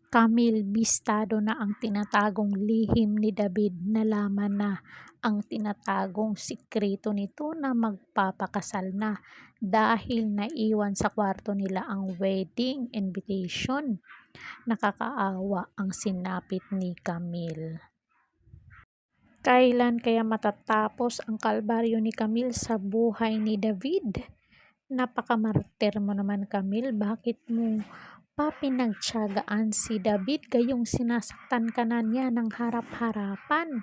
Camille bistado na ang tinatagong lihim ni David. Nalaman na ang tinatagong sikreto nito na magpapakasal na dahil naiwan sa kwarto nila ang wedding invitation. Nakakaawa ang sinapit ni Camille. Kailan kaya matatapos ang kalbaryo ni Camille sa buhay ni David? Napakamartir mo naman, Camille. Bakit mo pa pinagtiyagaan si David gayong sinasaktan ka na niya ng harap-harapan?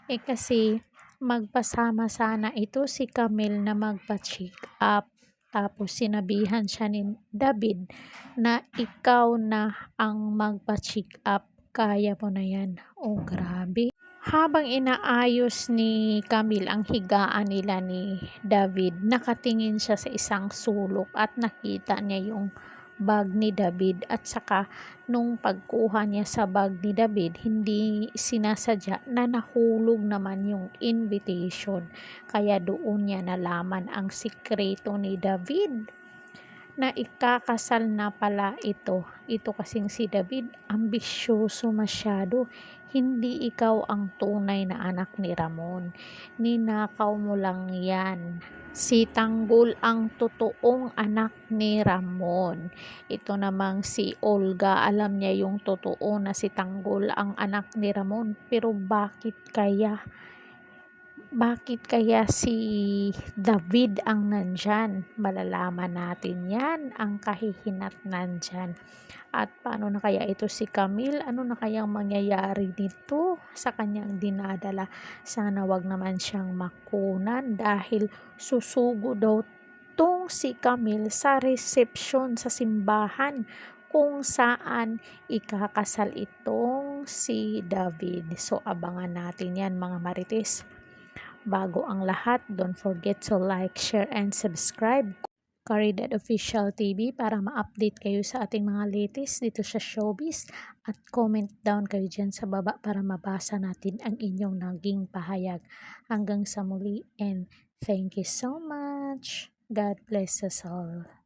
Kasi magpasama sana ito si Camille na magpa-check up. Tapos sinabihan siya ni David na ikaw na ang magpa-check up. Kaya mo na yan. Oh, grabe. Habang inaayos ni Camille ang higaan nila ni David, nakatingin siya sa isang sulok at nakita niya yung bag ni David, at saka nung pagkuha niya sa bag ni David, hindi sinasadya na nahulog naman yung invitation. Kaya doon niya nalaman ang sikreto ni David na ikakasal na pala ito. Ito kasing si David, ambisyoso masyado. Hindi ikaw ang tunay na anak ni Ramon. Ninakaw mo lang yan. Si Tanggol ang totoong anak ni Ramon. Ito namang si Olga, alam niya yung totoo na si Tanggol ang anak ni Ramon. Pero bakit kaya si David ang nandyan? Malalaman natin yan, ang kahihinatnan dyan. At paano na kaya ito si Camille? Ano na kayang mangyayari dito sa kanyang dinadala? Sana wag naman siyang makunan dahil susugo daw tong si Camille sa resepsyon sa simbahan kung saan ikakasal itong si David. So abangan natin yan, mga Marites. Bago ang lahat, don't forget to like, share, and subscribe Caridad Official TV para ma-update kayo sa ating mga latest dito sa showbiz, at comment down kayo dyan sa baba para mabasa natin ang inyong naging pahayag. Hanggang sa muli, and thank you so much. God bless us all.